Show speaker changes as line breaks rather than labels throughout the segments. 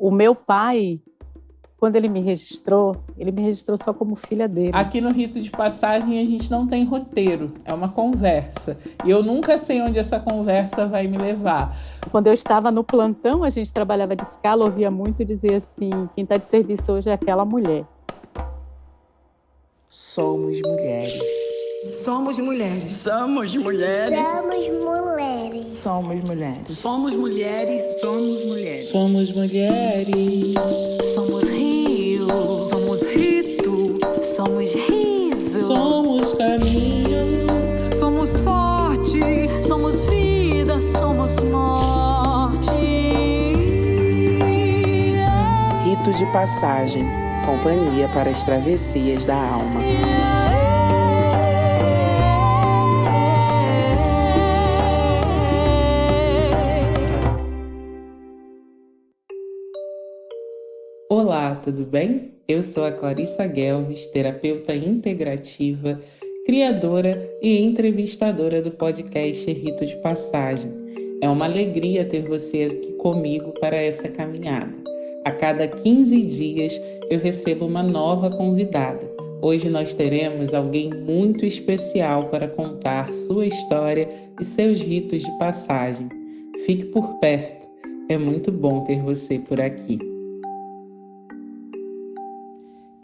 O meu pai, quando ele me registrou só como filha dele.
Aqui no Rito de Passagem a gente não tem roteiro, é uma conversa. E eu nunca sei onde essa conversa vai me levar.
Quando eu estava no plantão, a gente trabalhava de escala, ouvia muito e dizia assim, quem está de serviço hoje é aquela mulher.
Somos mulheres.
Somos mulheres.
Somos mulheres.
Somos mulheres.
Somos mulheres.
Somos mulheres.
Somos mulheres.
Somos rio.
Somos rito.
Somos riso.
Somos caminho.
Somos sorte. Somos vida. Somos morte.
Rito de passagem. Companhia para as travessias da alma.
Olá, tudo bem? Eu sou a Clarissa Guelves, terapeuta integrativa, criadora e entrevistadora do podcast Rito de Passagem. É uma alegria ter você aqui comigo para essa caminhada. A cada 15 dias eu recebo uma nova convidada. Hoje nós teremos alguém muito especial para contar sua história e seus ritos de passagem. Fique por perto, é muito bom ter você por aqui.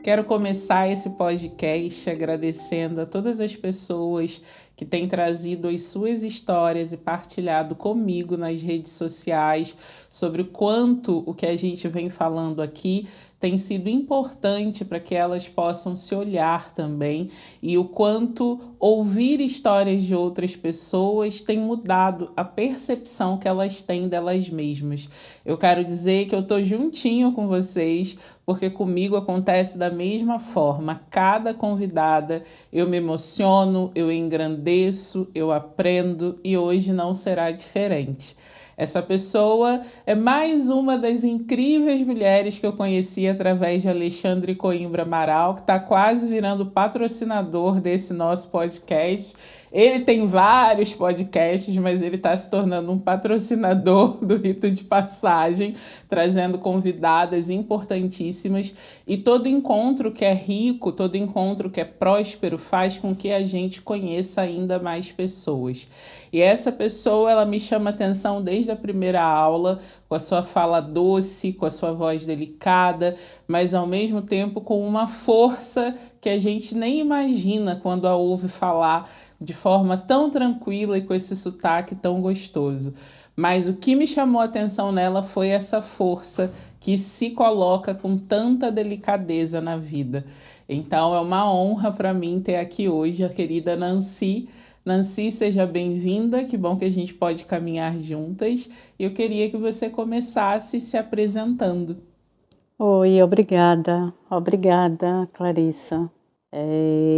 Quero começar esse podcast agradecendo a todas as pessoas que têm trazido as suas histórias e partilhado comigo nas redes sociais sobre o quanto o que a gente vem falando aqui tem sido importante para que elas possam se olhar também e o quanto ouvir histórias de outras pessoas tem mudado a percepção que elas têm delas mesmas. Eu quero dizer que eu estou juntinho com vocês, porque comigo acontece da mesma forma. Cada convidada eu me emociono, eu engrandeço, eu aprendo e hoje não será diferente. Essa pessoa é mais uma das incríveis mulheres que eu conheci através de Alexandre Coimbra Amaral, que está quase virando patrocinador desse nosso podcast. Ele tem vários podcasts, mas ele está se tornando um patrocinador do Rito de Passagem, trazendo convidadas importantíssimas. E todo encontro que é rico, todo encontro que é próspero, faz com que a gente conheça ainda mais pessoas. E essa pessoa, ela me chama atenção desde a primeira aula, com a sua fala doce, com a sua voz delicada, mas ao mesmo tempo com uma força que a gente nem imagina quando a ouve falar de forma tão tranquila e com esse sotaque tão gostoso. Mas o que me chamou a atenção nela foi essa força que se coloca com tanta delicadeza na vida. Então é uma honra para mim ter aqui hoje a querida Nancy. Nancy, seja bem-vinda, que bom que a gente pode caminhar juntas. Eu queria que você começasse se apresentando.
Oi, obrigada, Clarissa.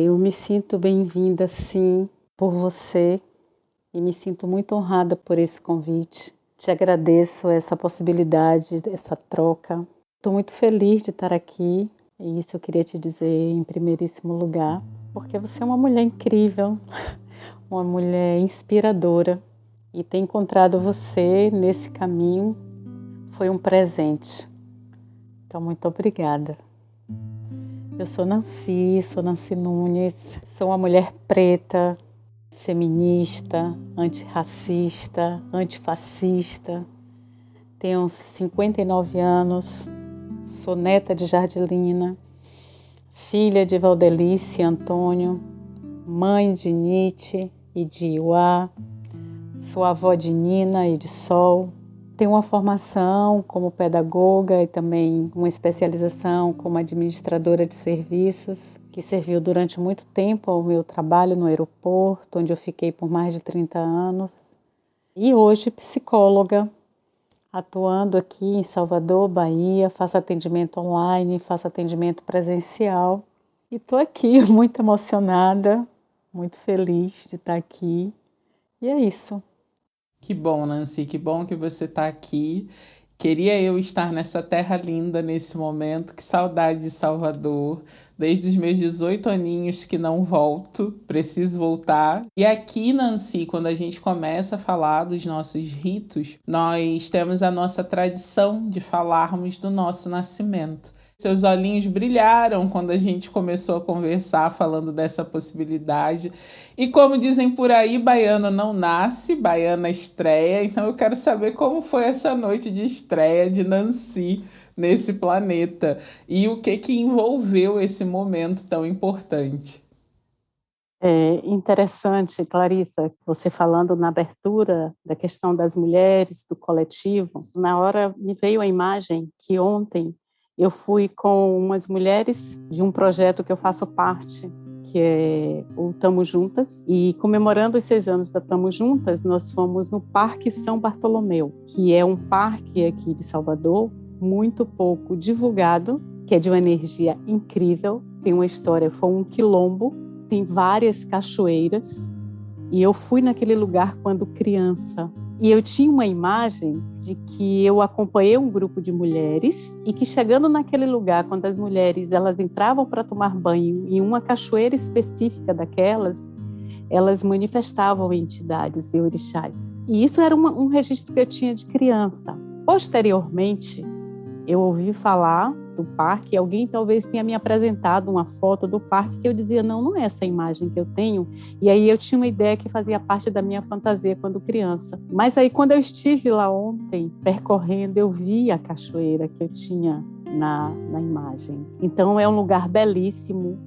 Eu me sinto bem-vinda, sim, por você e me sinto muito honrada por esse convite. Te agradeço essa possibilidade, essa troca. Estou muito feliz de estar aqui e isso eu queria te dizer em primeiríssimo lugar, porque você é uma mulher incrível, uma mulher inspiradora e ter encontrado você nesse caminho foi um presente. Então, muito obrigada. Eu sou Nancy Nunes, sou uma mulher preta, feminista, antirracista, antifascista. Tenho 59 anos, sou neta de Jardilina, filha de Valdelice e Antônio, mãe de Nietzsche e de Iuá, sou avó de Nina e de Sol. Tenho uma formação como pedagoga e também uma especialização como administradora de serviços, que serviu durante muito tempo ao meu trabalho no aeroporto, onde eu fiquei por mais de 30 anos. E hoje psicóloga, atuando aqui em Salvador, Bahia, faço atendimento online, faço atendimento presencial. E estou aqui muito emocionada, muito feliz de estar aqui. E é isso.
Que bom, Nancy, que bom que você está aqui. Queria eu estar nessa terra linda nesse momento, que saudade de Salvador. Desde os meus 18 aninhos que não volto, preciso voltar. E aqui, Nancy, quando a gente começa a falar dos nossos ritos, nós temos a nossa tradição de falarmos do nosso nascimento. Seus olhinhos brilharam quando a gente começou a conversar falando dessa possibilidade. E como dizem por aí, baiana não nasce, baiana estreia. Então eu quero saber como foi essa noite de estreia de Nancy nesse planeta e o que envolveu esse momento tão importante.
É interessante, Clarissa, você falando na abertura da questão das mulheres, do coletivo. Na hora me veio a imagem que ontem eu fui com umas mulheres de um projeto que eu faço parte, que é o Tamo Juntas, e comemorando os 6 anos da Tamo Juntas, nós fomos no Parque São Bartolomeu, que é um parque aqui de Salvador, muito pouco divulgado, que é de uma energia incrível, tem uma história, foi um quilombo, tem várias cachoeiras, e eu fui naquele lugar quando criança. E eu tinha uma imagem de que eu acompanhei um grupo de mulheres e que chegando naquele lugar, quando as mulheres elas entravam para tomar banho em uma cachoeira específica daquelas, elas manifestavam entidades e orixás. E isso era um registro que eu tinha de criança. Posteriormente, eu ouvi falar do parque, alguém talvez tenha me apresentado uma foto do parque que eu dizia, não é essa imagem que eu tenho. E aí eu tinha uma ideia que fazia parte da minha fantasia quando criança. Mas aí quando eu estive lá ontem, percorrendo, eu vi a cachoeira que eu tinha na imagem. Então é um lugar belíssimo,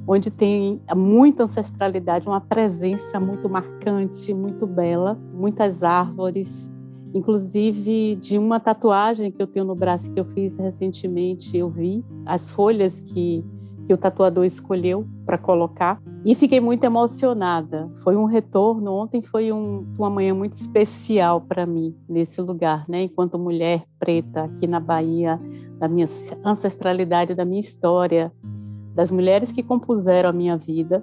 onde tem muita ancestralidade, uma presença muito marcante, muito bela, muitas árvores. Inclusive, de uma tatuagem que eu tenho no braço que eu fiz recentemente, eu vi as folhas que o tatuador escolheu para colocar e fiquei muito emocionada. Foi um retorno, ontem foi uma manhã muito especial para mim nesse lugar, né? Enquanto mulher preta aqui na Bahia, da minha ancestralidade, da minha história, das mulheres que compuseram a minha vida.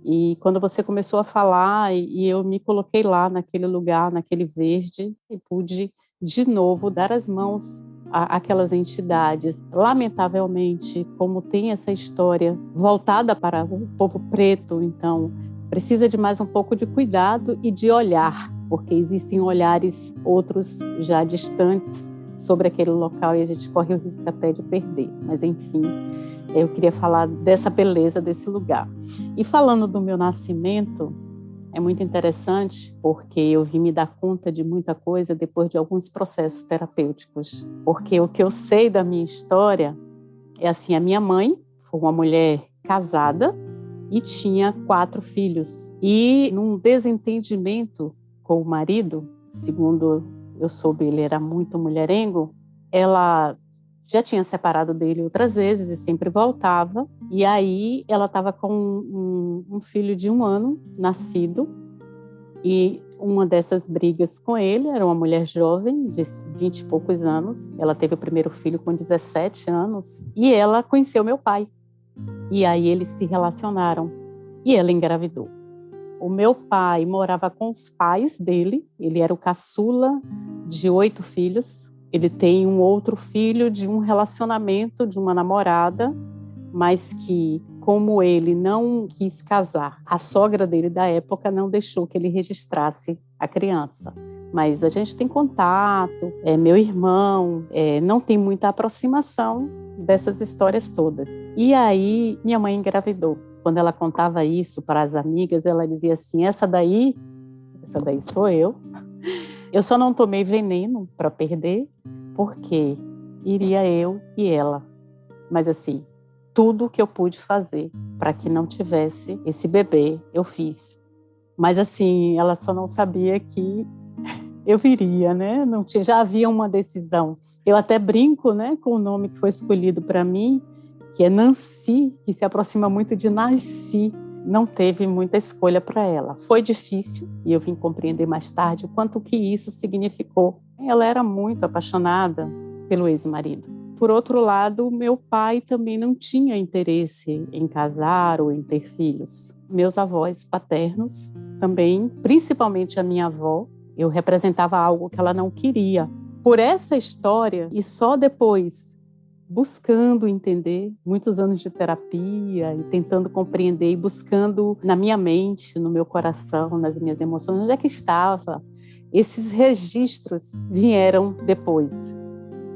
E quando você começou a falar, e eu me coloquei lá naquele lugar, naquele verde, e pude de novo dar as mãos àquelas entidades. Lamentavelmente, como tem essa história voltada para o povo preto, então precisa de mais um pouco de cuidado e de olhar, porque existem olhares outros já distantes sobre aquele local e a gente corre o risco até de perder. Mas enfim, eu queria falar dessa beleza desse lugar. E falando do meu nascimento, é muito interessante porque eu vim me dar conta de muita coisa depois de alguns processos terapêuticos. Porque o que eu sei da minha história é assim, a minha mãe foi uma mulher casada e tinha 4 filhos. E num desentendimento com o marido, segundo eu soube, ele era muito mulherengo, ela já tinha separado dele outras vezes e sempre voltava. E aí ela estava com um filho de 1 ano, nascido. E uma dessas brigas com ele era uma mulher jovem, de 20 e poucos anos. Ela teve o primeiro filho com 17 anos. E ela conheceu meu pai. E aí eles se relacionaram. E ela engravidou. O meu pai morava com os pais dele. Ele era o caçula de 8 filhos. Ele tem um outro filho de um relacionamento de uma namorada, mas que, como ele não quis casar, a sogra dele da época não deixou que ele registrasse a criança. Mas a gente tem contato, meu irmão, não tem muita aproximação dessas histórias todas. E aí minha mãe engravidou. Quando ela contava isso para as amigas, ela dizia assim, essa daí sou eu. Eu só não tomei veneno para perder, porque iria eu e ela. Mas assim, tudo que eu pude fazer para que não tivesse esse bebê, eu fiz. Mas assim, ela só não sabia que eu viria, né? Não tinha, já havia uma decisão. Eu até brinco, né, com o nome que foi escolhido para mim, que é Nancy, que se aproxima muito de Nasci. Não teve muita escolha para ela. Foi difícil, e eu vim compreender mais tarde o quanto que isso significou. Ela era muito apaixonada pelo ex-marido. Por outro lado, meu pai também não tinha interesse em casar ou em ter filhos. Meus avós paternos também, principalmente a minha avó, eu representava algo que ela não queria. por essa história, e só depois, buscando entender, muitos anos de terapia e tentando compreender e buscando na minha mente, no meu coração, nas minhas emoções, onde é que estava? Esses registros vieram depois.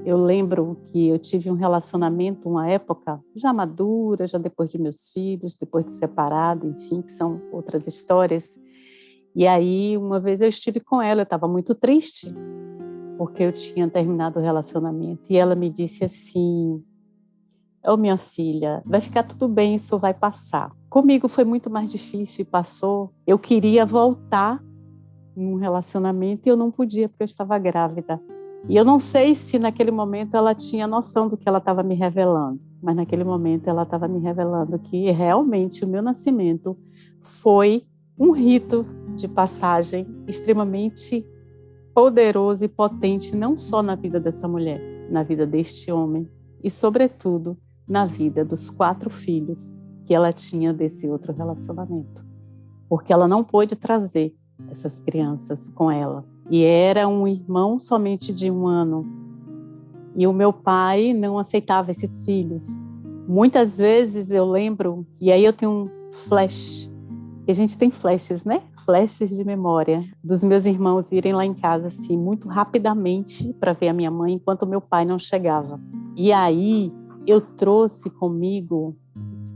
Eu lembro que eu tive um relacionamento, uma época já madura, já depois de meus filhos, depois de separado, enfim, que são outras histórias. E aí, uma vez eu estive com ela, eu estava muito triste, porque eu tinha terminado o relacionamento. E ela me disse assim: minha filha, vai ficar tudo bem, isso vai passar. Comigo foi muito mais difícil e passou. Eu queria voltar num relacionamento e eu não podia porque eu estava grávida. E eu não sei se naquele momento ela tinha noção do que ela estava me revelando, mas naquele momento ela estava me revelando que realmente o meu nascimento foi um rito de passagem extremamente poderoso e potente, não só na vida dessa mulher, na vida deste homem e, sobretudo, na vida dos 4 filhos que ela tinha desse outro relacionamento. Porque ela não pôde trazer essas crianças com ela. E era um irmão somente de 1 ano. E o meu pai não aceitava esses filhos. Muitas vezes eu lembro, e aí eu tenho um flash, e a gente tem flashes, né? Flashes de memória, dos meus irmãos irem lá em casa, assim, muito rapidamente para ver a minha mãe, enquanto o meu pai não chegava. E aí eu trouxe comigo,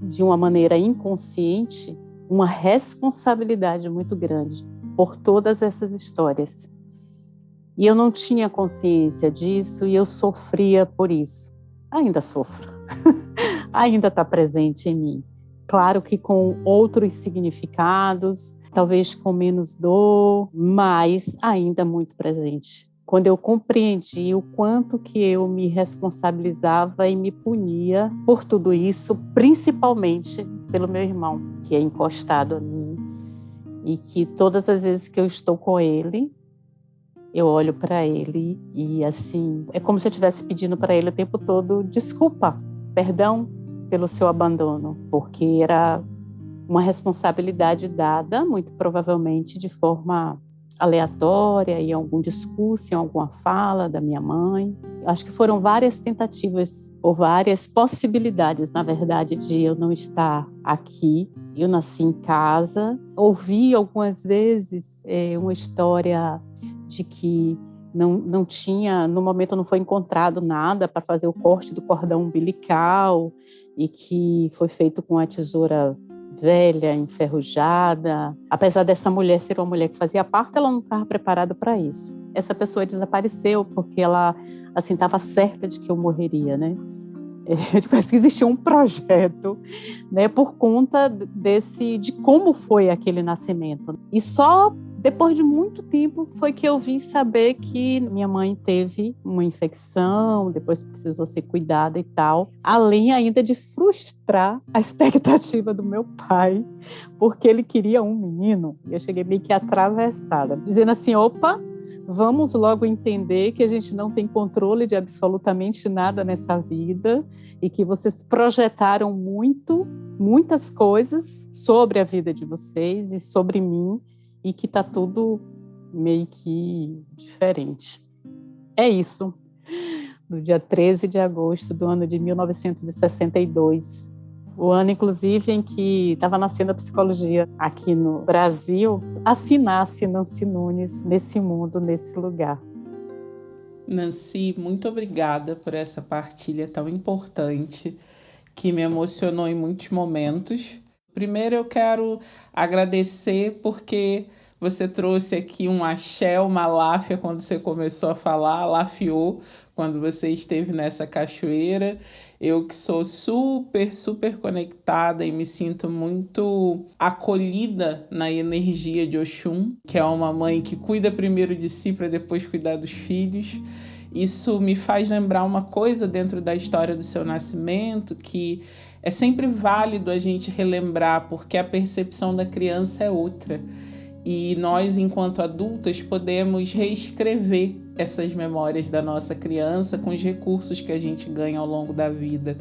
de uma maneira inconsciente, uma responsabilidade muito grande por todas essas histórias. E eu não tinha consciência disso e eu sofria por isso. Ainda sofro. Ainda está presente em mim. Claro que com outros significados, talvez com menos dor, mas ainda muito presente. Quando eu compreendi o quanto que eu me responsabilizava e me punia por tudo isso, principalmente pelo meu irmão, que é encostado a mim, e que todas as vezes que eu estou com ele, eu olho para ele e assim, é como se eu estivesse pedindo para ele o tempo todo desculpa, perdão pelo seu abandono, porque era uma responsabilidade dada, muito provavelmente de forma aleatória, em algum discurso, em alguma fala da minha mãe. Acho que foram várias tentativas, ou várias possibilidades, na verdade, de eu não estar aqui. Eu nasci em casa, ouvi algumas vezes uma história de que não tinha, no momento não foi encontrado nada para fazer o corte do cordão umbilical e que foi feito com a tesoura velha, enferrujada. Apesar dessa mulher ser uma mulher que fazia parto, ela não estava preparada para isso. Essa pessoa desapareceu porque ela assim estava certa de que eu morreria, né? Parece que existia um projeto, né, por conta de como foi aquele nascimento. E só depois de muito tempo foi que eu vim saber que minha mãe teve uma infecção, depois precisou ser cuidada e tal, além ainda de frustrar a expectativa do meu pai, porque ele queria um menino. E eu cheguei meio que atravessada, dizendo assim, opa, vamos logo entender que a gente não tem controle de absolutamente nada nessa vida e que vocês projetaram muitas coisas sobre a vida de vocês e sobre mim e que está tudo meio que diferente. É isso. No dia 13 de agosto do ano de 1962, o ano, inclusive, em que estava nascendo a psicologia aqui no Brasil, assim nasce Nancy Nunes nesse mundo, nesse lugar.
Nancy, muito obrigada por essa partilha tão importante, que me emocionou em muitos momentos. Primeiro eu quero agradecer porque você trouxe aqui um axé, uma láfia quando você começou a falar, lafiou quando você esteve nessa cachoeira. Eu que sou super conectada e me sinto muito acolhida na energia de Oxum, que é uma mãe que cuida primeiro de si para depois cuidar dos filhos. Isso me faz lembrar uma coisa dentro da história do seu nascimento, que é sempre válido a gente relembrar, porque a percepção da criança é outra. E nós, enquanto adultas, podemos reescrever essas memórias da nossa criança com os recursos que a gente ganha ao longo da vida.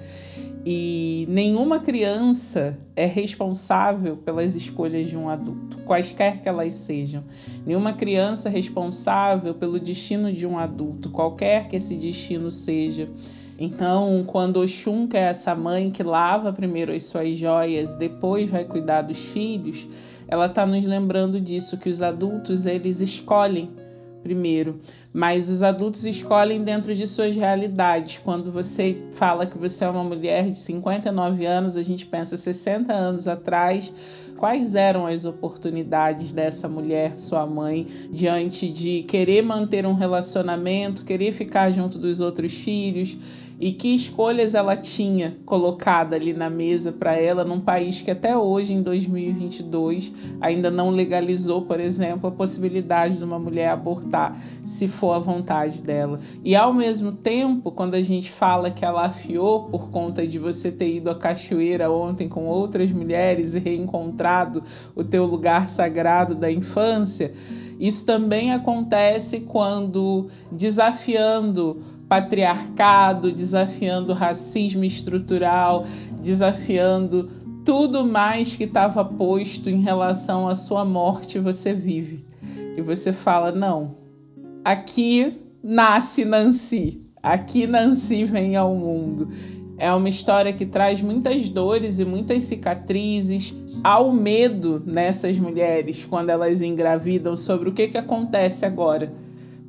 E nenhuma criança é responsável pelas escolhas de um adulto, quaisquer que elas sejam. Nenhuma criança é responsável pelo destino de um adulto, qualquer que esse destino seja. Então, quando Oxum, que é essa mãe que lava primeiro as suas joias, depois vai cuidar dos filhos, ela está nos lembrando disso, que os adultos, eles escolhem primeiro, mas os adultos escolhem dentro de suas realidades. Quando você fala que você é uma mulher de 59 anos, a gente pensa 60 anos atrás, quais eram as oportunidades dessa mulher, sua mãe, diante de querer manter um relacionamento, querer ficar junto dos outros filhos, e que escolhas ela tinha colocada ali na mesa para ela, num país que até hoje, em 2022, ainda não legalizou, por exemplo, a possibilidade de uma mulher abortar, se for a vontade dela. E ao mesmo tempo, quando a gente fala que ela afiou por conta de você ter ido à cachoeira ontem com outras mulheres e reencontrado o teu lugar sagrado da infância, isso também acontece quando, desafiando patriarcado, desafiando racismo estrutural, desafiando tudo mais que estava posto em relação à sua morte, você vive. E você fala, não, aqui nasce Nancy, aqui Nancy vem ao mundo. É uma história que traz muitas dores e muitas cicatrizes. Há o medo nessas mulheres quando elas engravidam sobre o que acontece agora,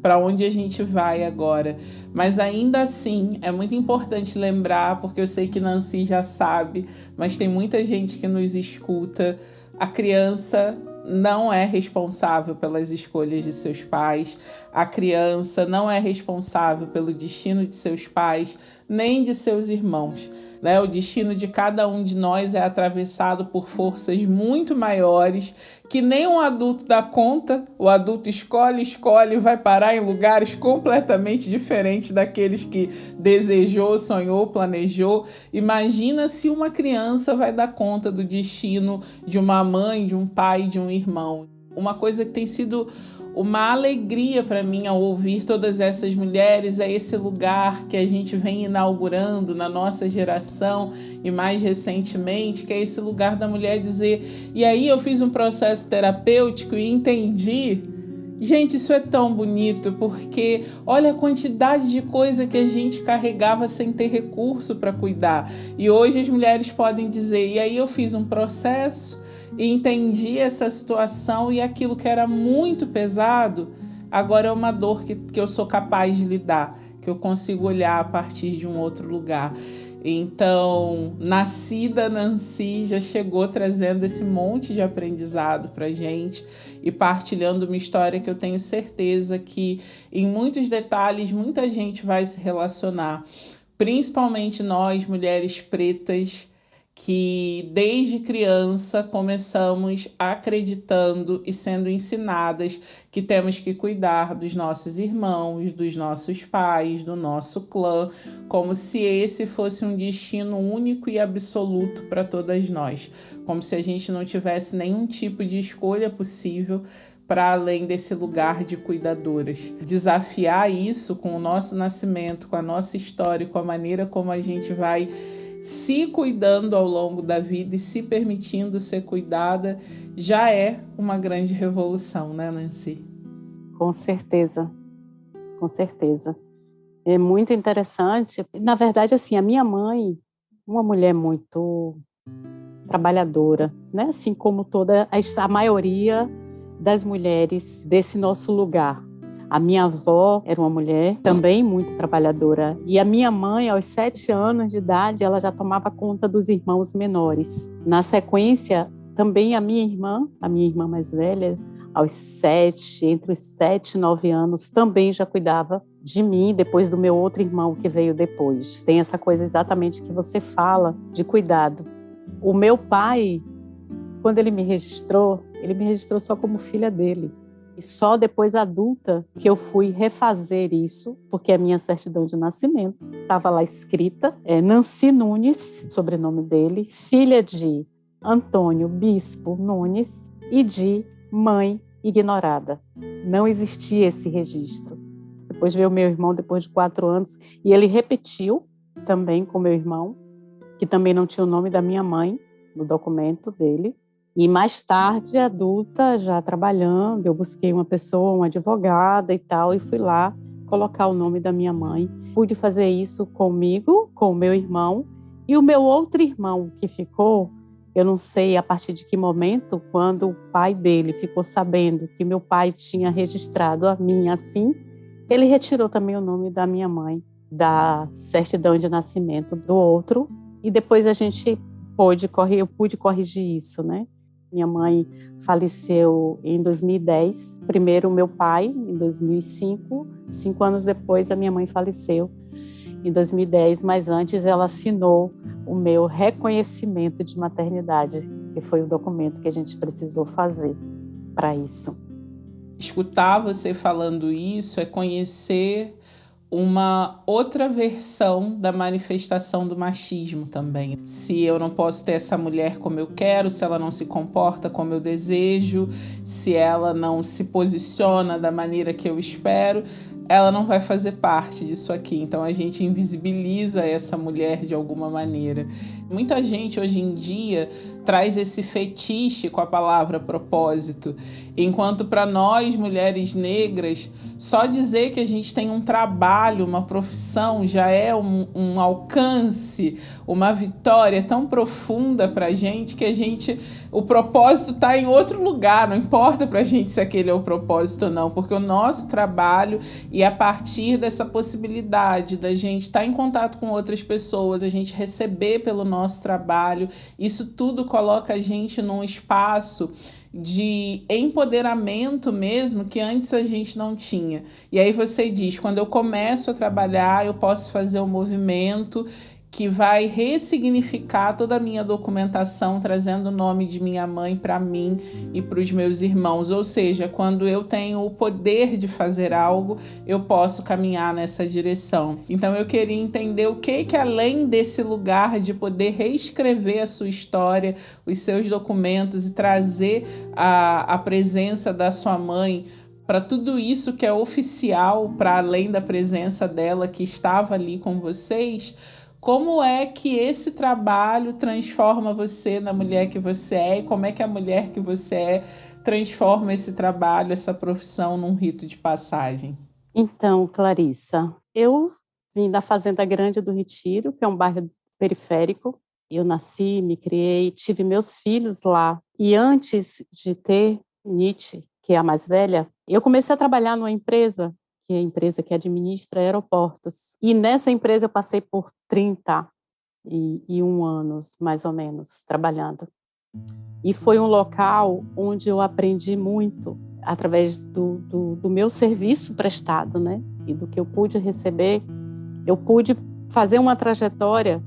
para onde a gente vai agora. Mas ainda assim, é muito importante lembrar, porque eu sei que Nancy já sabe, mas tem muita gente que nos escuta, a criança não é responsável pelas escolhas de seus pais, a criança não é responsável pelo destino de seus pais, nem de seus irmãos. Né? O destino de cada um de nós é atravessado por forças muito maiores que nem um adulto dá conta. O adulto escolhe e vai parar em lugares completamente diferentes daqueles que desejou, sonhou, planejou. Imagina se uma criança vai dar conta do destino de uma mãe, de um pai, de um irmão. Uma coisa que tem sido uma alegria para mim ao ouvir todas essas mulheres é esse lugar que a gente vem inaugurando na nossa geração e mais recentemente, que é esse lugar da mulher dizer, e aí eu fiz um processo terapêutico e entendi. Gente, isso é tão bonito, porque olha a quantidade de coisa que a gente carregava sem ter recurso para cuidar. E hoje as mulheres podem dizer, e aí eu fiz um processo e entendi essa situação e aquilo que era muito pesado, agora é uma dor que eu sou capaz de lidar, que eu consigo olhar a partir de um outro lugar. Então, nascida Nancy já chegou trazendo esse monte de aprendizado para a gente e partilhando uma história que eu tenho certeza que em muitos detalhes muita gente vai se relacionar, principalmente nós, mulheres pretas, que desde criança começamos acreditando e sendo ensinadas que temos que cuidar dos nossos irmãos, dos nossos pais, do nosso clã, como se esse fosse um destino único e absoluto para todas nós, como se a gente não tivesse nenhum tipo de escolha possível para além desse lugar de cuidadoras. Desafiar isso com o nosso nascimento, com a nossa história, com a maneira como a gente vai se cuidando ao longo da vida e se permitindo ser cuidada, já é uma grande revolução, né, Nancy?
Com certeza, com certeza. É muito interessante. Na verdade, assim, a minha mãe, uma mulher muito trabalhadora, né? Assim como toda a maioria das mulheres desse nosso lugar. A minha avó era uma mulher também muito trabalhadora. E a minha mãe, aos 7 anos de idade, ela já tomava conta dos irmãos menores. Na sequência, também a minha irmã mais velha, entre os 7 e 9 anos, também já cuidava de mim, depois do meu outro irmão que veio depois. Tem essa coisa exatamente que você fala, de cuidado. O meu pai, quando ele me registrou só como filha dele. E só depois adulta que eu fui refazer isso, porque a minha certidão de nascimento estava lá escrita, Nancy Nunes, sobrenome dele, filha de Antônio Bispo Nunes e de mãe ignorada. Não existia esse registro. Depois veio o meu irmão, depois de 4 anos, e ele repetiu também com meu irmão, que também não tinha o nome da minha mãe no documento dele. E mais tarde, adulta, já trabalhando, eu busquei uma pessoa, uma advogada e tal, e fui lá colocar o nome da minha mãe. Pude fazer isso comigo, com o meu irmão, e o meu outro irmão que ficou, eu não sei a partir de que momento, quando o pai dele ficou sabendo que meu pai tinha registrado a minha assim, ele retirou também o nome da minha mãe, da certidão de nascimento do outro, e depois eu pude corrigir isso, né? Minha mãe faleceu em 2010, primeiro meu pai, em 2005, 5 anos depois a minha mãe faleceu em 2010, mas antes ela assinou o meu reconhecimento de maternidade, que foi o documento que a gente precisou fazer para isso.
Escutar você falando isso é conhecer uma outra versão da manifestação do machismo também. Se eu não posso ter essa mulher como eu quero, se ela não se comporta como eu desejo, se ela não se posiciona da maneira que eu espero, ela não vai fazer parte disso aqui. Então a gente invisibiliza essa mulher de alguma maneira. Muita gente hoje em dia traz esse fetiche com a palavra propósito, enquanto para nós, mulheres negras, só dizer que a gente tem um trabalho, uma profissão, já é um alcance, uma vitória tão profunda para a gente que o propósito está em outro lugar, não importa para a gente se aquele é o propósito ou não, porque o nosso trabalho, e a partir dessa possibilidade da gente estar em contato com outras pessoas, a gente receber pelo nosso trabalho, isso tudo coloca a gente num espaço de empoderamento mesmo que antes a gente não tinha. E aí você diz, quando eu começo a trabalhar, eu posso fazer um movimento que vai ressignificar toda a minha documentação, trazendo o nome de minha mãe para mim e para os meus irmãos. Ou seja, quando eu tenho o poder de fazer algo, eu posso caminhar nessa direção. Então eu queria entender o que além desse lugar de poder reescrever a sua história, os seus documentos e trazer a presença da sua mãe para tudo isso que é oficial, para além da presença dela que estava ali com vocês. Como é que esse trabalho transforma você na mulher que você é e como é que a mulher que você é transforma esse trabalho, essa profissão num rito de passagem?
Então, Clarissa, eu vim da Fazenda Grande do Retiro, que é um bairro periférico. Eu nasci, me criei, tive meus filhos lá. E antes de ter Nietzsche, que é a mais velha, eu comecei a trabalhar numa empresa, que é a empresa que administra aeroportos. E nessa empresa eu passei por 31 anos, mais ou menos, trabalhando. E foi um local onde eu aprendi muito, através do meu serviço prestado, né? E do que eu pude receber, eu pude fazer uma trajetória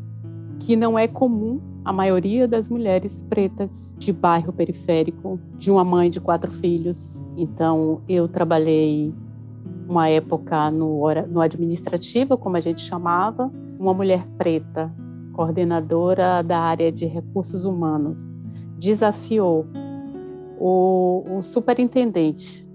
que não é comum à maioria das mulheres pretas de bairro periférico, de uma mãe de 4 filhos. Então, eu trabalhei uma época no administrativo, como a gente chamava, uma mulher preta, coordenadora da área de recursos humanos, desafiou o superintendente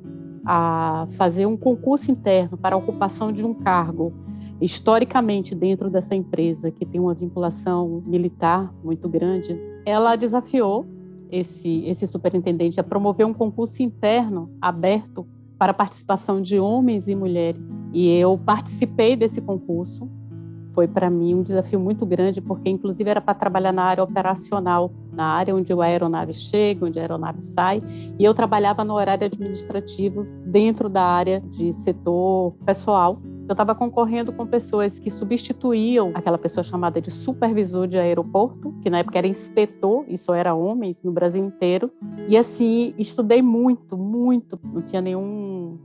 a fazer um concurso interno para a ocupação de um cargo, historicamente dentro dessa empresa, que tem uma vinculação militar muito grande. Ela desafiou esse superintendente a promover um concurso interno aberto para a participação de homens e mulheres. E eu participei desse concurso. Foi para mim um desafio muito grande, porque inclusive era para trabalhar na área operacional, na área onde a aeronave chega, onde a aeronave sai, e eu trabalhava no horário administrativo dentro da área de setor pessoal. Eu estava concorrendo com pessoas que substituíam aquela pessoa chamada de supervisor de aeroporto, que na época era inspetor, e só era homens no Brasil inteiro. E assim, estudei muito, muito. Não tinha nenhum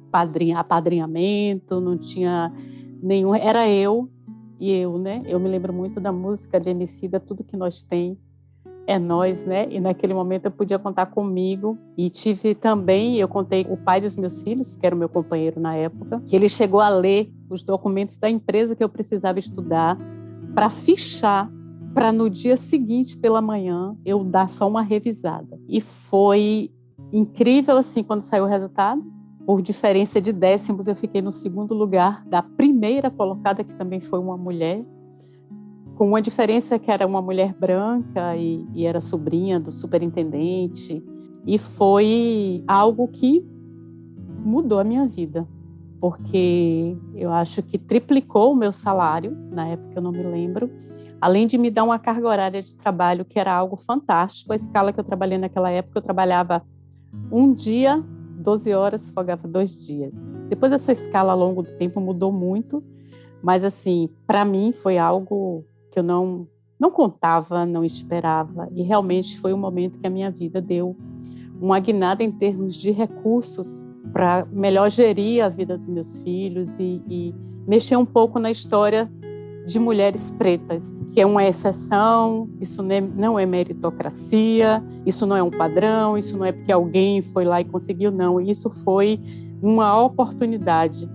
apadrinhamento, não tinha nenhum... Era eu, né? Eu me lembro muito da música de Emicida, Tudo Que Nós Tem é Nós, né? E naquele momento eu podia contar comigo. E tive também, eu contei o pai dos meus filhos, que era o meu companheiro na época, que ele chegou a ler os documentos da empresa que eu precisava estudar para fichar, para no dia seguinte, pela manhã, eu dar só uma revisada. E foi incrível, assim, quando saiu o resultado, por diferença de décimos, eu fiquei no segundo lugar da primeira colocada, que também foi uma mulher, com uma diferença que era uma mulher branca e era sobrinha do superintendente. E foi algo que mudou a minha vida, porque eu acho que triplicou o meu salário, na época eu não me lembro, além de me dar uma carga horária de trabalho que era algo fantástico. A escala que eu trabalhei naquela época, eu trabalhava um dia, 12 horas, folgava 2 dias. Depois essa escala ao longo do tempo mudou muito, mas assim, para mim foi algo que eu não contava, não esperava, e realmente foi um momento que a minha vida deu uma guinada em termos de recursos para melhor gerir a vida dos meus filhos e mexer um pouco na história de mulheres pretas, que é uma exceção. Isso não é meritocracia, isso não é um padrão, isso não é porque alguém foi lá e conseguiu, não. Isso foi uma oportunidade.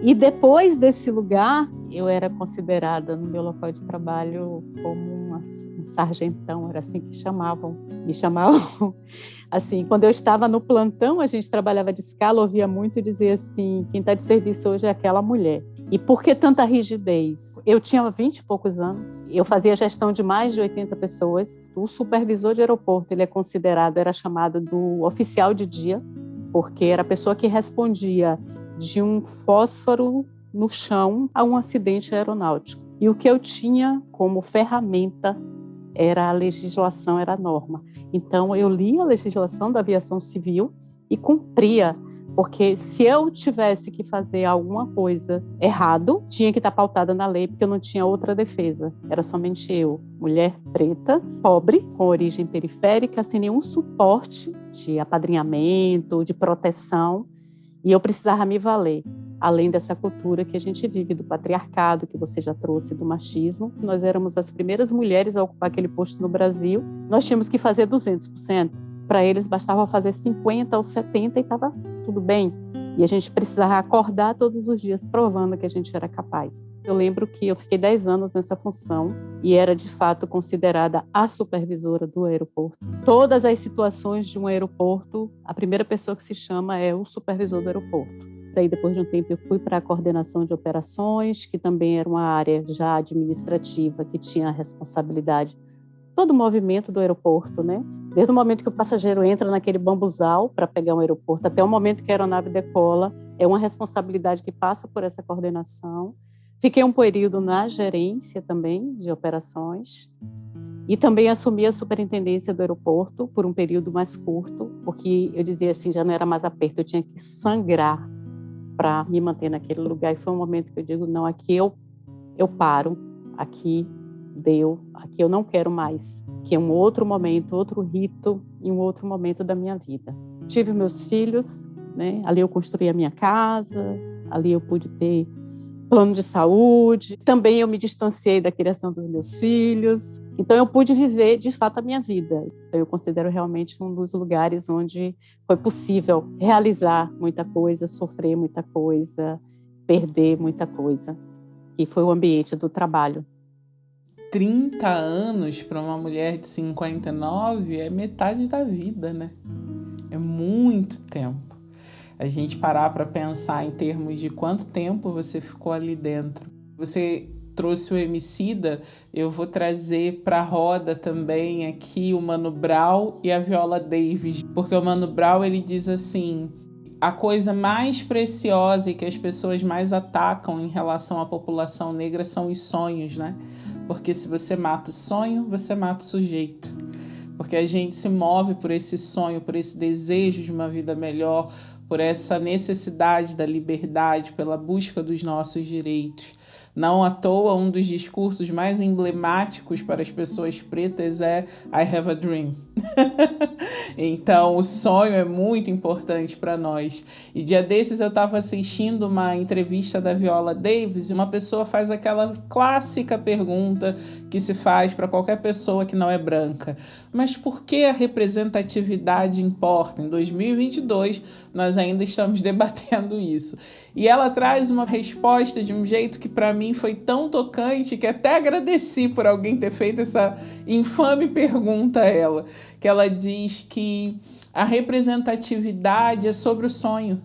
E depois desse lugar, eu era considerada no meu local de trabalho como um sargentão, era assim que me chamavam. Assim, quando eu estava no plantão, a gente trabalhava de escala, ouvia muito dizer assim, quem está de serviço hoje é aquela mulher. E por que tanta rigidez? Eu tinha 20 e poucos anos, eu fazia gestão de mais de 80 pessoas. O supervisor de aeroporto, ele é considerado, era chamado do oficial de dia, porque era a pessoa que respondia de um fósforo no chão a um acidente aeronáutico. E o que eu tinha como ferramenta era a legislação, era a norma. Então, eu lia a legislação da aviação civil e cumpria, porque se eu tivesse que fazer alguma coisa errado, tinha que estar pautada na lei, porque eu não tinha outra defesa. Era somente eu, mulher preta, pobre, com origem periférica, sem nenhum suporte de apadrinhamento, de proteção, e eu precisava me valer. Além dessa cultura que a gente vive, do patriarcado, que você já trouxe, do machismo. Nós éramos as primeiras mulheres a ocupar aquele posto no Brasil. Nós tínhamos que fazer 200%. Para eles bastava fazer 50% ou 70% e estava tudo bem. E a gente precisava acordar todos os dias provando que a gente era capaz. Eu lembro que eu fiquei 10 anos nessa função e era, de fato, considerada a supervisora do aeroporto. Todas as situações de um aeroporto, a primeira pessoa que se chama é o supervisor do aeroporto. Daí, depois de um tempo, eu fui para a coordenação de operações, que também era uma área já administrativa, que tinha a responsabilidade todo o movimento do aeroporto, né? Desde o momento que o passageiro entra naquele bambuzal para pegar um aeroporto, até o momento que a aeronave decola, é uma responsabilidade que passa por essa coordenação. Fiquei um período na gerência também de operações e também assumi a superintendência do aeroporto por um período mais curto, porque eu dizia assim, já não era mais aperto, eu tinha que sangrar para me manter naquele lugar. E foi um momento que eu digo, não, aqui eu paro, aqui deu, aqui eu não quero mais, que é um outro momento, outro rito e um outro momento da minha vida. Tive meus filhos, né? Ali eu construí a minha casa, ali eu pude ter plano de saúde, também eu me distanciei da criação dos meus filhos, então eu pude viver de fato a minha vida. Eu considero realmente um dos lugares onde foi possível realizar muita coisa, sofrer muita coisa, perder muita coisa, que foi o ambiente do trabalho.
30 anos para uma mulher de 59 é metade da vida, né? É muito tempo. A gente parar para pensar em termos de quanto tempo você ficou ali dentro. Você trouxe o Emicida, eu vou trazer para a roda também aqui o Mano Brown e a Viola Davis, porque o Mano Brown, ele diz assim, a coisa mais preciosa e que as pessoas mais atacam em relação à população negra são os sonhos, né? Porque se você mata o sonho, você mata o sujeito. Porque a gente se move por esse sonho, por esse desejo de uma vida melhor, por essa necessidade da liberdade, pela busca dos nossos direitos. Não à toa, um dos discursos mais emblemáticos para as pessoas pretas é I have a dream. Então, o sonho é muito importante para nós. E dia desses eu estava assistindo uma entrevista da Viola Davis e uma pessoa faz aquela clássica pergunta que se faz para qualquer pessoa que não é branca. Mas por que a representatividade importa? Em 2022, nós ainda estamos debatendo isso. E ela traz uma resposta de um jeito que para mim foi tão tocante que até agradeci por alguém ter feito essa infame pergunta a ela. Que ela diz que a representatividade é sobre o sonho.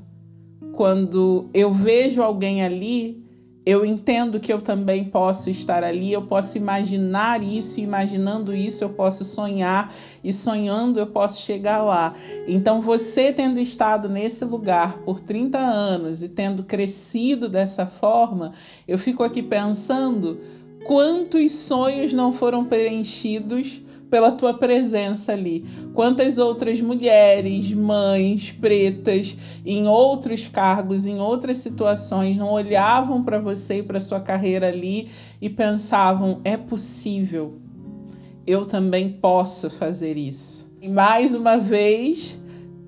quando eu vejo alguém ali, eu entendo que eu também posso estar ali, eu posso imaginar isso, e imaginando isso eu posso sonhar, e sonhando eu posso chegar lá. Então você tendo estado nesse lugar por 30 anos e tendo crescido dessa forma, eu fico aqui pensando quantos sonhos não foram preenchidos pela tua presença ali. Quantas outras mulheres, mães, pretas, em outros cargos, em outras situações, não olhavam para você e para sua carreira ali e pensavam, é possível, eu também posso fazer isso. E mais uma vez,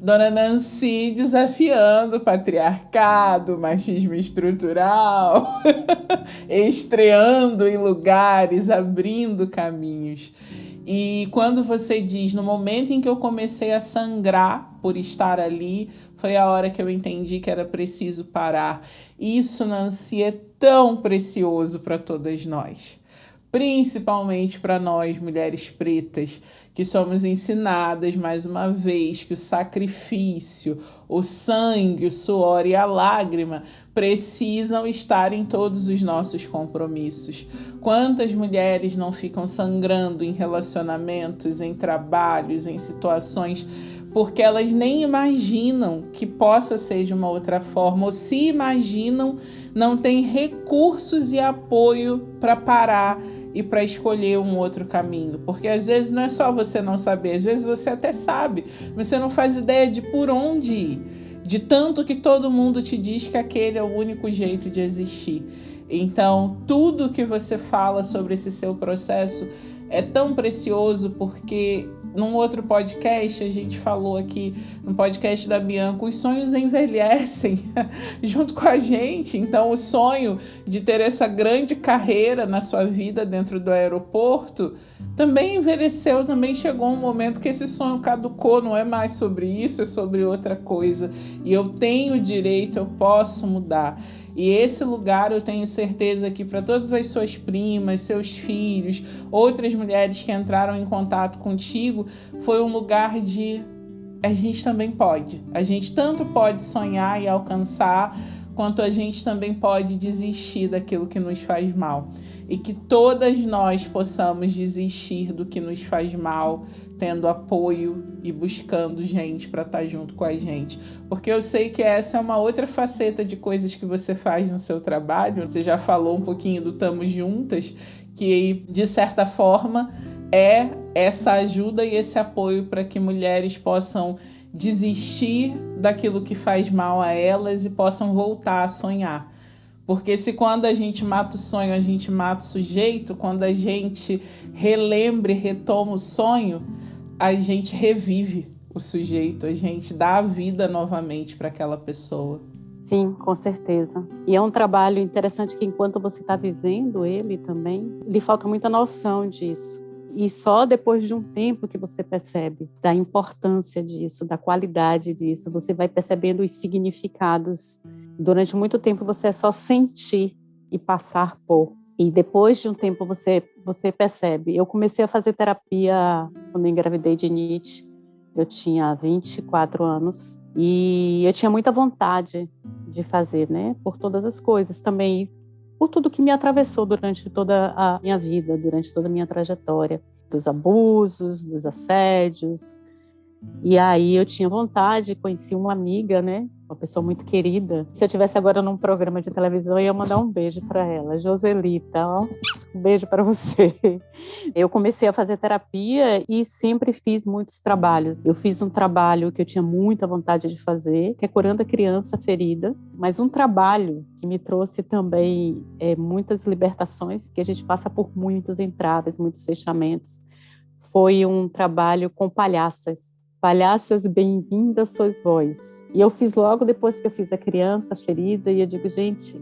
Dona Nancy desafiando o patriarcado, o machismo estrutural, estreando em lugares, abrindo caminhos. E quando você diz, no momento em que eu comecei a sangrar por estar ali, foi a hora que eu entendi que era preciso parar. Isso, Nancy, é tão precioso para todas nós. Principalmente para nós, mulheres pretas, que somos ensinadas, mais uma vez, que o sacrifício, o sangue, o suor e a lágrima precisam estar em todos os nossos compromissos. Quantas mulheres não ficam sangrando em relacionamentos, em trabalhos, em situações, porque elas nem imaginam que possa ser de uma outra forma, ou se imaginam, não têm recursos e apoio para parar e para escolher um outro caminho. Porque às vezes não é só você não saber, às vezes você até sabe, mas você não faz ideia de por onde ir, de tanto que todo mundo te diz que aquele é o único jeito de existir. Então, tudo que você fala sobre esse seu processo é tão precioso, porque num outro podcast, a gente falou aqui, no podcast da Bianca, os sonhos envelhecem junto com a gente. Então, o sonho de ter essa grande carreira na sua vida dentro do aeroporto também envelheceu, também chegou um momento que esse sonho caducou, não é mais sobre isso, é sobre outra coisa. E eu tenho direito, eu posso mudar. E esse lugar eu tenho certeza que para todas as suas primas, seus filhos, outras mulheres que entraram em contato contigo, foi um lugar de a gente também pode. A gente tanto pode sonhar e alcançar, quanto a gente também pode desistir daquilo que nos faz mal. E que todas nós possamos desistir do que nos faz mal, tendo apoio e buscando gente para estar junto com a gente. Porque eu sei que essa é uma outra faceta de coisas que você faz no seu trabalho. Você já falou um pouquinho do Tamo Juntas, que de certa forma é essa ajuda e esse apoio para que mulheres possam desistir daquilo que faz mal a elas e possam voltar a sonhar. Porque se quando a gente mata o sonho, a gente mata o sujeito, quando a gente relembra e retoma o sonho, a gente revive o sujeito, a gente dá a vida novamente para aquela pessoa.
Sim, com certeza. E é um trabalho interessante que enquanto você está vivendo ele também, lhe falta muita noção disso. E só depois de um tempo que você percebe da importância disso, da qualidade disso, você vai percebendo os significados. Durante muito tempo você é só sentir e passar por. E depois de um tempo você percebe. Eu comecei a fazer terapia quando eu engravidei de Nietzsche. Eu tinha 24 anos e eu tinha muita vontade de fazer, né? Por todas as coisas também. Por tudo que me atravessou durante toda a minha vida, durante toda a minha trajetória, dos abusos, dos assédios. E aí eu tinha vontade, conheci uma amiga, né, uma pessoa muito querida. Se eu estivesse agora num programa de televisão, eu ia mandar um beijo para ela, Joselita, ó, um beijo para você. Eu comecei a fazer terapia e sempre fiz muitos trabalhos. Eu fiz um trabalho que eu tinha muita vontade de fazer, que é curando a criança ferida, mas um trabalho que me trouxe também muitas libertações, porque a gente passa por muitos entraves, muitos fechamentos. Foi um trabalho com palhaças. Palhaças, bem-vindas sois vós. E eu fiz logo depois que eu fiz a criança ferida, e eu digo, gente,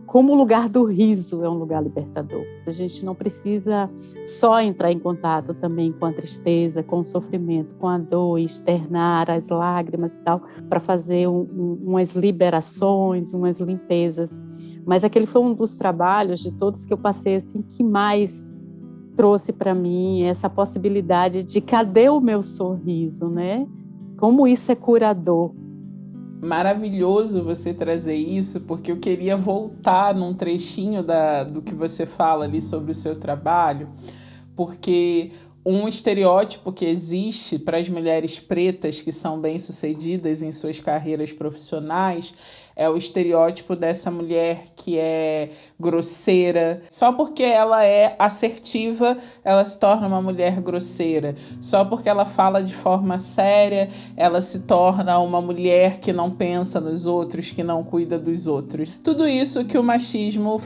como o lugar do riso é um lugar libertador. A gente não precisa só entrar em contato também com a tristeza, com o sofrimento, com a dor, externar as lágrimas e tal, para fazer umas liberações, umas limpezas. Mas aquele foi um dos trabalhos de todos que eu passei, assim, que mais trouxe para mim essa possibilidade de cadê o meu sorriso, né? Como isso é curador.
maravilhoso você trazer isso, porque eu queria voltar num trechinho do que você fala ali sobre o seu trabalho, porque um estereótipo que existe para as mulheres pretas que são bem-sucedidas em suas carreiras profissionais é o estereótipo dessa mulher que é grosseira. Só porque ela é assertiva, ela se torna uma mulher grosseira. Só porque ela fala de forma séria, ela se torna uma mulher que não pensa nos outros, que não cuida dos outros. Tudo isso que o machismo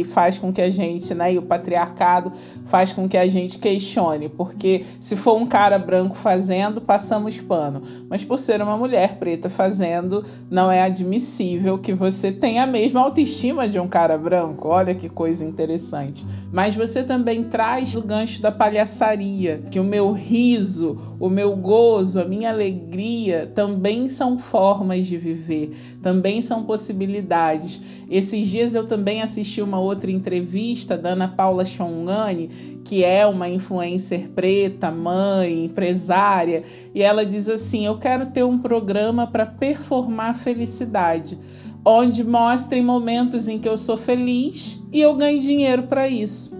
faz com que a gente, né, e o patriarcado faz com que a gente questione. Porque se for um cara branco fazendo, passamos pano. Mas por ser uma mulher preta fazendo, não é admissível que você tenha a mesma autoestima de um cara branco. Olha que coisa interessante. Mas você também traz o gancho da palhaçaria, que o meu riso, o meu gozo, a minha alegria também são formas de viver, também são possibilidades. Esses dias eu também assisti uma outra entrevista da Ana Paula Chongani, que é uma influencer preta, mãe, empresária, e ela diz assim: eu quero ter um programa para performar felicidade, onde mostrem momentos em que eu sou feliz e eu ganho dinheiro para isso.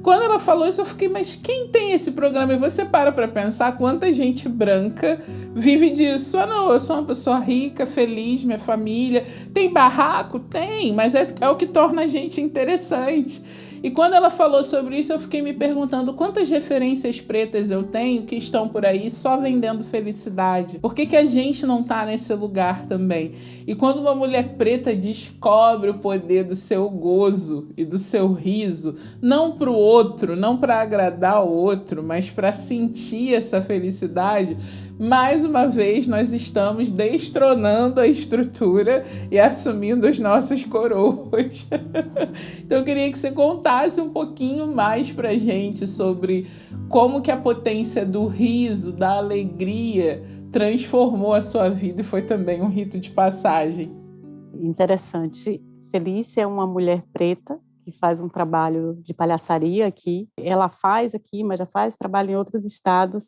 Quando ela falou isso, eu fiquei, mas quem tem esse programa? E você para pensar quanta gente branca vive disso. Ah, não, eu sou uma pessoa rica, feliz, minha família. Tem barraco? Tem, mas é o que torna a gente interessante. E quando ela falou sobre isso, eu fiquei me perguntando quantas referências pretas eu tenho que estão por aí só vendendo felicidade. Por que a gente não está nesse lugar também? E quando uma mulher preta descobre o poder do seu gozo e do seu riso, não para o outro, não para agradar o outro, mas para sentir essa felicidade, mais uma vez nós estamos destronando a estrutura e assumindo as nossas coroas. Então eu queria que você contasse um pouquinho mais pra gente sobre como que a potência do riso, da alegria, transformou a sua vida e foi também um rito de passagem.
Interessante. Felícia é uma mulher preta que faz um trabalho de palhaçaria aqui. Ela faz aqui, mas já faz trabalho em outros estados.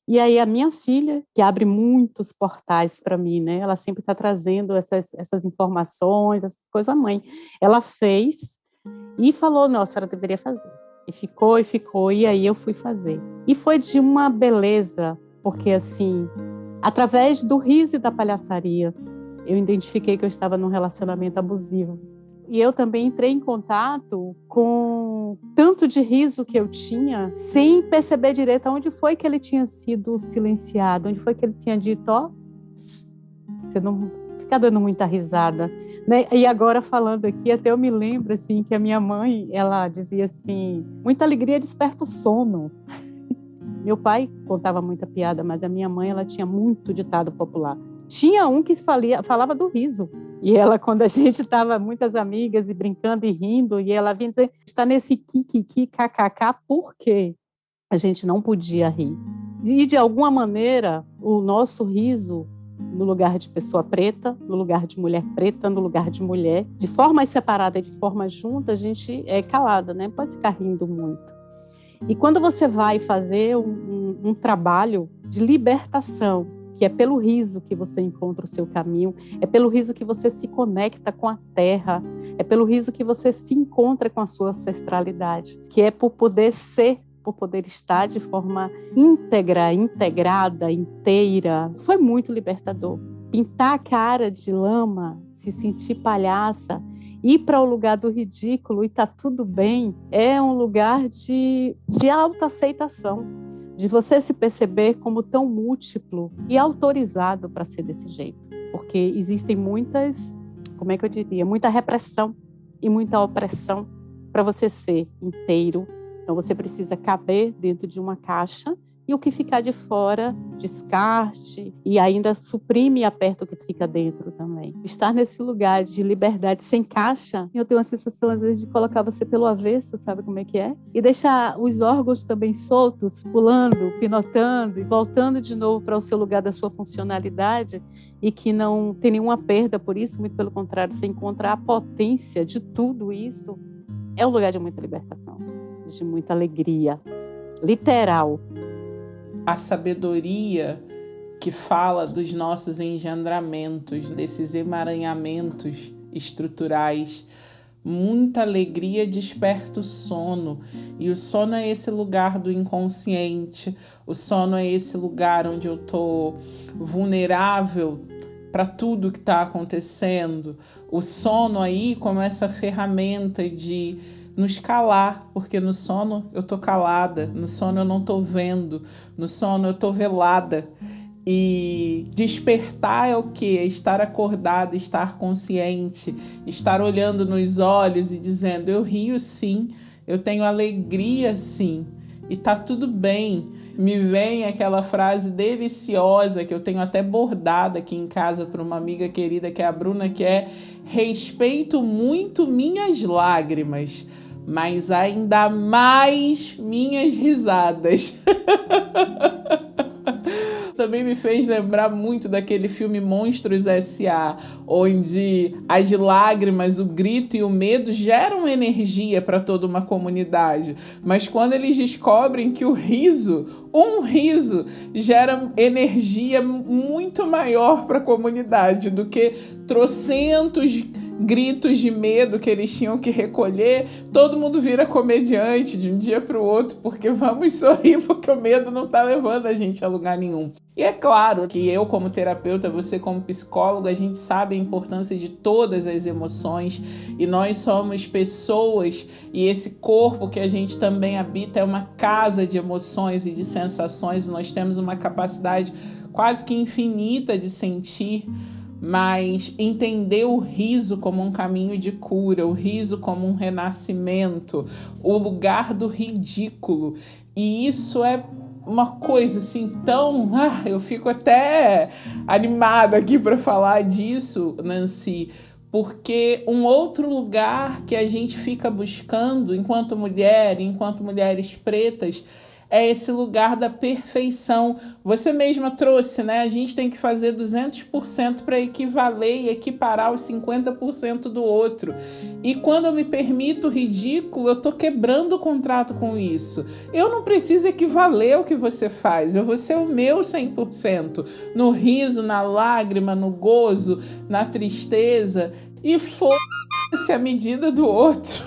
E aí a minha filha, que abre muitos portais para mim, né? Ela sempre está trazendo essas informações, essas coisas. A mãe, ela fez e falou, nossa, a senhora deveria fazer. E ficou, e aí eu fui fazer. E foi de uma beleza, porque assim, através do riso e da palhaçaria, eu identifiquei que eu estava num relacionamento abusivo. E eu também entrei em contato com tanto de riso que eu tinha, sem perceber direito onde foi que ele tinha sido silenciado, onde foi que ele tinha dito, ó, você não fica dando muita risada, né? E agora falando aqui, até eu me lembro assim que a minha mãe, ela dizia assim, muita alegria desperta o sono. Meu pai contava muita piada, mas a minha mãe, ela tinha muito ditado popular. Tinha um que falava do riso. E ela, quando a gente estava, muitas amigas, e brincando e rindo, e ela vinha dizer, está nesse kikiki, kkk, por quê? A gente não podia rir. E, de alguma maneira, o nosso riso, no lugar de pessoa preta, no lugar de mulher preta, no lugar de mulher, de forma separada e de forma junta, a gente é calada, né? Pode ficar rindo muito. E quando você vai fazer um trabalho de libertação, que é pelo riso que você encontra o seu caminho, é pelo riso que você se conecta com a terra, é pelo riso que você se encontra com a sua ancestralidade, que é por poder ser, por poder estar de forma íntegra, integrada, inteira. Foi muito libertador. Pintar a cara de lama, se sentir palhaça, ir para o lugar do ridículo e tá tudo bem, é um lugar de autoaceitação. De você se perceber como tão múltiplo e autorizado para ser desse jeito. Porque existem muitas, como é que eu diria, muita repressão e muita opressão para você ser inteiro. Então você precisa caber dentro de uma caixa e o que ficar de fora, descarte e ainda suprime e aperta o que fica dentro também. Estar nesse lugar de liberdade sem caixa, eu tenho uma sensação às vezes de colocar você pelo avesso, sabe como é que é? E deixar os órgãos também soltos, pulando, pinotando e voltando de novo para o seu lugar da sua funcionalidade e que não tem nenhuma perda por isso, muito pelo contrário, você encontrar a potência de tudo isso, é um lugar de muita libertação, de muita alegria, literal.
A sabedoria que fala dos nossos engendramentos, desses emaranhamentos estruturais. Muita alegria desperta o sono, e o sono é esse lugar do inconsciente, o sono é esse lugar onde eu estou vulnerável para tudo que está acontecendo. O sono aí como essa ferramenta de nos calar, porque no sono eu estou calada, no sono eu não estou vendo, no sono eu estou velada. E despertar é o quê? É estar acordada, estar consciente, estar olhando nos olhos e dizendo: eu rio sim, eu tenho alegria sim, e tá tudo bem. Me vem aquela frase deliciosa que eu tenho até bordada aqui em casa para uma amiga querida, que é a Bruna, que é: respeito muito minhas lágrimas, mas ainda mais minhas risadas. Também me fez lembrar muito daquele filme Monstros S.A., onde as lágrimas, o grito e o medo geram energia para toda uma comunidade. Mas quando eles descobrem que o riso, um riso, gera energia muito maior para a comunidade do que trocentos gritos de medo que eles tinham que recolher, todo mundo vira comediante de um dia para o outro, porque vamos sorrir, porque o medo não está levando a gente a lugar nenhum. E é claro que eu, como terapeuta, você como psicólogo, a gente sabe a importância de todas as emoções, e nós somos pessoas, e esse corpo que a gente também habita é uma casa de emoções e de sensações, e nós temos uma capacidade quase que infinita de sentir. Mas entender o riso como um caminho de cura, o riso como um renascimento, o lugar do ridículo. E isso é uma coisa assim tão... eu fico até animada aqui para falar disso, Nancy, porque um outro lugar que a gente fica buscando enquanto mulher, enquanto mulheres pretas, é esse lugar da perfeição. Você mesma trouxe, né? A gente tem que fazer 200% para equivaler e equiparar os 50% do outro. E quando eu me permito o ridículo, eu estou quebrando o contrato com isso. Eu não preciso equivaler ao que você faz. Eu vou ser o meu 100%. No riso, na lágrima, no gozo, na tristeza. E foda-se a medida do outro.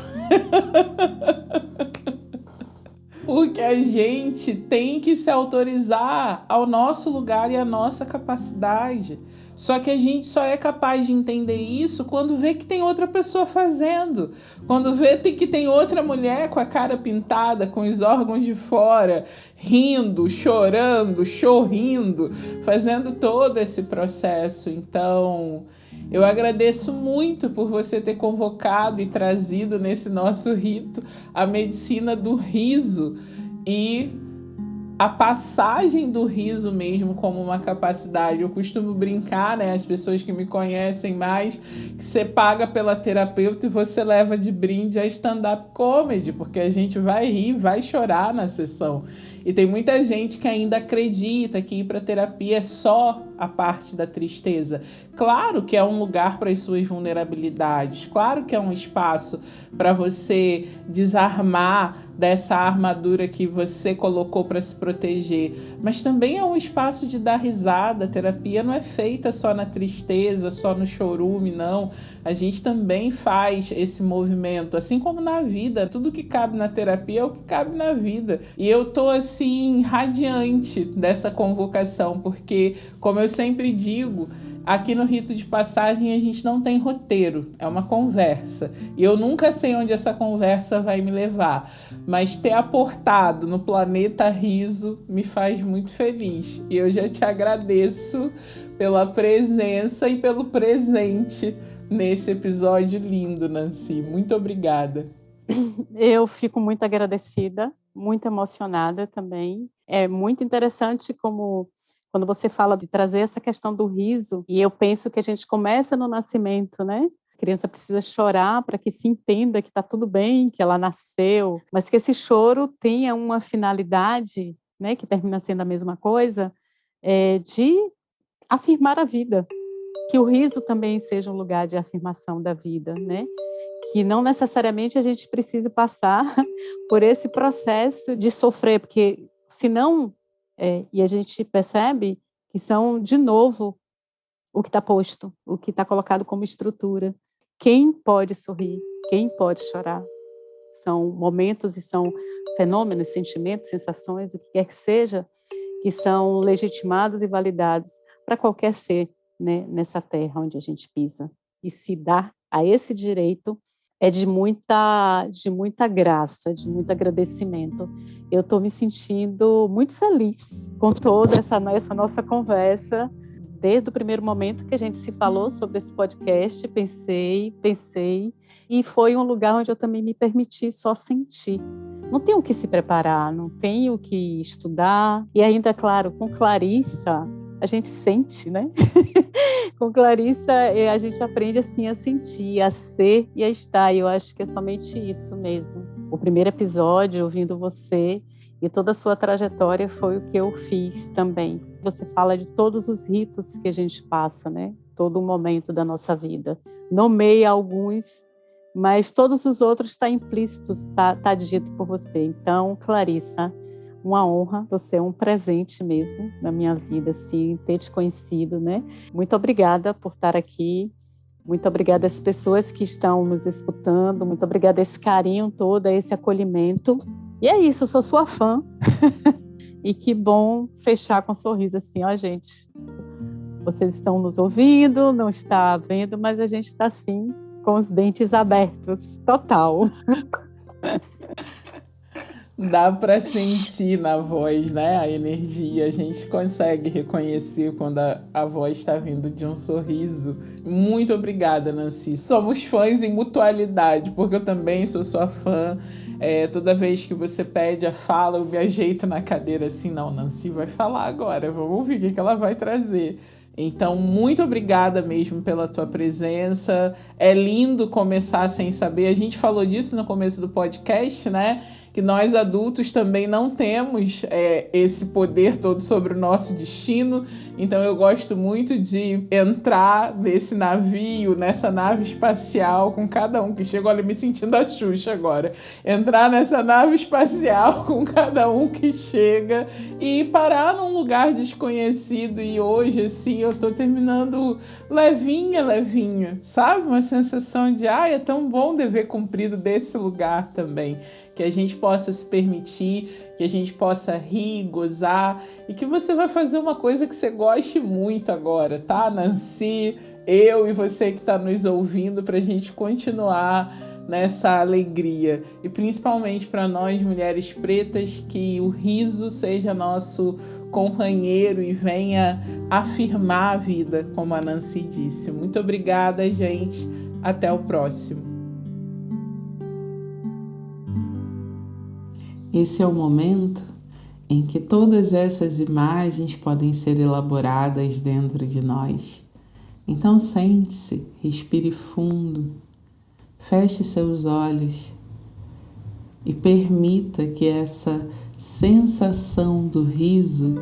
Porque a gente tem que se autorizar ao nosso lugar e à nossa capacidade. Só que a gente só é capaz de entender isso quando vê que tem outra pessoa fazendo. Quando vê que tem outra mulher com a cara pintada, com os órgãos de fora, rindo, chorando, chorrindo, fazendo todo esse processo. Então, eu agradeço muito por você ter convocado e trazido nesse nosso rito a medicina do riso e a passagem do riso mesmo como uma capacidade. Eu costumo brincar, né, as pessoas que me conhecem mais, que você paga pela terapeuta e você leva de brinde a stand-up comedy, porque a gente vai rir, vai chorar na sessão. E tem muita gente que ainda acredita que ir para terapia é só a parte da tristeza. Claro que é um lugar para as suas vulnerabilidades, claro que é um espaço para você desarmar dessa armadura que você colocou para se proteger, mas também é um espaço de dar risada. A terapia não é feita só na tristeza, só no chorume, não. A gente também faz esse movimento, assim como na vida. Tudo que cabe na terapia é o que cabe na vida. E eu tô assim, radiante dessa convocação, porque, como eu sempre digo, aqui no Rito de Passagem a gente não tem roteiro, é uma conversa. E eu nunca sei onde essa conversa vai me levar, mas ter aportado no Planeta Riso me faz muito feliz. E eu já te agradeço pela presença e pelo presente nesse episódio lindo, Nancy. Muito obrigada.
Eu fico muito agradecida, muito emocionada também. É muito interessante como quando você fala de trazer essa questão do riso, e eu penso que a gente começa no nascimento, né? A criança precisa chorar para que se entenda que está tudo bem, que ela nasceu, mas que esse choro tenha uma finalidade, né, que termina sendo a mesma coisa, de afirmar a vida. Que o riso também seja um lugar de afirmação da vida, né? Que não necessariamente a gente precise passar por esse processo de sofrer, porque senão, e a gente percebe que são, de novo, o que está posto, o que está colocado como estrutura. Quem pode sorrir? Quem pode chorar? São momentos e são fenômenos, sentimentos, sensações, o que quer que seja, que são legitimados e validados para qualquer ser, né, nessa terra onde a gente pisa. E se dar a esse direito é de muita graça, de muito agradecimento. Eu estou me sentindo muito feliz com toda essa nossa conversa. Desde o primeiro momento que a gente se falou sobre esse podcast, pensei, e foi um lugar onde eu também me permiti só sentir. Não tenho que se preparar, não tenho que estudar. E ainda, claro, com Clarissa, a gente sente, né? Com Clarissa, a gente aprende assim a sentir, a ser e a estar. E eu acho que é somente isso mesmo. O primeiro episódio, ouvindo você e toda a sua trajetória, foi o que eu fiz também. Você fala de todos os ritos que a gente passa, né? Todo o momento da nossa vida. Nomeia alguns, mas todos os outros estão implícitos, tá dito por você. Então, Clarissa, uma honra, você é um presente mesmo na minha vida, assim, ter te conhecido, né? Muito obrigada por estar aqui, muito obrigada às pessoas que estão nos escutando, muito obrigada a esse carinho todo, a esse acolhimento. E é isso, eu sou sua fã. E que bom fechar com um sorriso assim, ó, gente. Vocês estão nos ouvindo, não está vendo, mas a gente está assim, com os dentes abertos, total.
Dá para sentir na voz, né? A energia, a gente consegue reconhecer quando a voz está vindo de um sorriso. Muito obrigada, Nancy. Somos fãs em mutualidade, porque eu também sou sua fã. Toda vez que você pede a fala, eu me ajeito na cadeira assim, não, Nancy vai falar agora, vamos ouvir o que ela vai trazer. Então, muito obrigada mesmo pela tua presença. É lindo começar sem saber. A gente falou disso no começo do podcast, né? Que nós adultos também não temos esse poder todo sobre o nosso destino. Então, eu gosto muito de entrar nesse navio, nessa nave espacial, com cada um que chega. Olha, me sentindo a Xuxa agora. Entrar nessa nave espacial com cada um que chega e parar num lugar desconhecido. E hoje, assim, eu tô terminando levinha, sabe? Uma sensação de, é tão bom dever cumprido desse lugar também. Que a gente possa se permitir, que a gente possa rir, gozar, e que você vai fazer uma coisa que você goste muito agora, tá, Nancy? Eu e você que está nos ouvindo, para a gente continuar nessa alegria. E principalmente para nós, mulheres pretas, que o riso seja nosso companheiro e venha afirmar a vida, como a Nancy disse. Muito obrigada, gente. Até o próximo. Esse é o momento em que todas essas imagens podem ser elaboradas dentro de nós. Então sente-se, respire fundo, feche seus olhos e permita que essa sensação do riso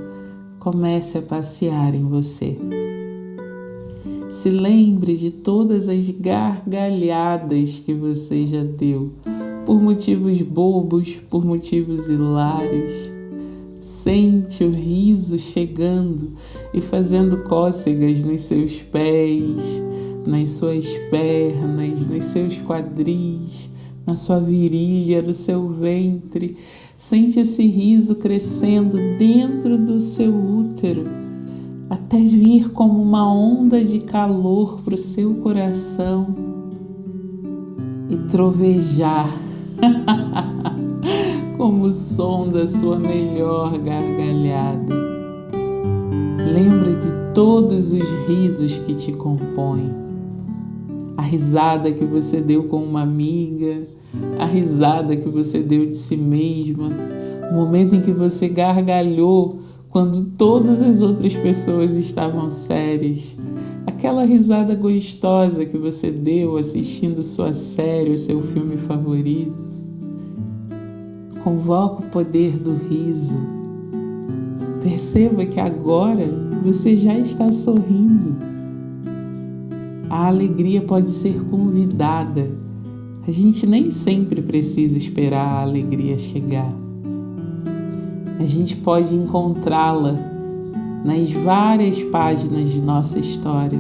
comece a passear em você. Se lembre de todas as gargalhadas que você já deu, por motivos bobos, por motivos hilários. Sente o riso chegando e fazendo cócegas nos seus pés, nas suas pernas, nos seus quadris, na sua virilha, no seu ventre. Sente esse riso crescendo dentro do seu útero, até vir como uma onda de calor para o seu coração e trovejar como o som da sua melhor gargalhada. Lembra de todos os risos que te compõem. A risada que você deu com uma amiga, a risada que você deu de si mesma, o momento em que você gargalhou quando todas as outras pessoas estavam sérias. Aquela risada gostosa que você deu assistindo sua série, o seu filme favorito. Convoca o poder do riso. Perceba que agora você já está sorrindo. A alegria pode ser convidada. A gente nem sempre precisa esperar a alegria chegar. A gente pode encontrá-la nas várias páginas de nossa história.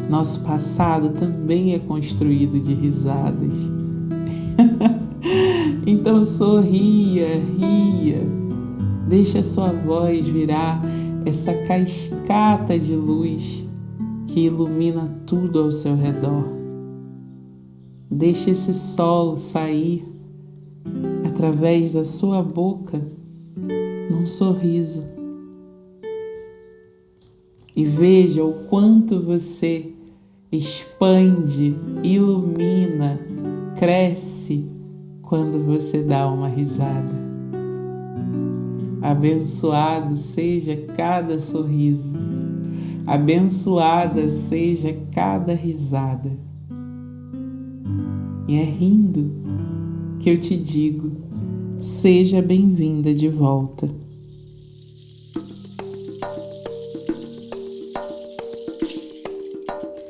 Nosso passado também é construído de risadas. Então sorria, ria. Deixe a sua voz virar essa cascata de luz que ilumina tudo ao seu redor. Deixe esse sol sair através da sua boca num sorriso. E veja o quanto você expande, ilumina, cresce quando você dá uma risada. Abençoado seja cada sorriso, abençoada seja cada risada. E é rindo que eu te digo, seja bem-vinda de volta.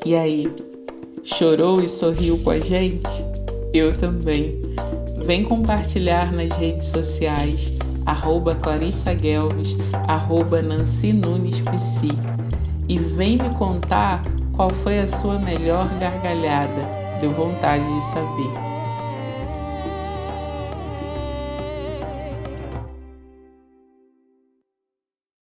E aí, chorou e sorriu com a gente? Eu também. Vem compartilhar nas redes sociais, @ClarissaGuelves, @NancyNunesPsi. E vem me contar qual foi a sua melhor gargalhada. Deu vontade de saber.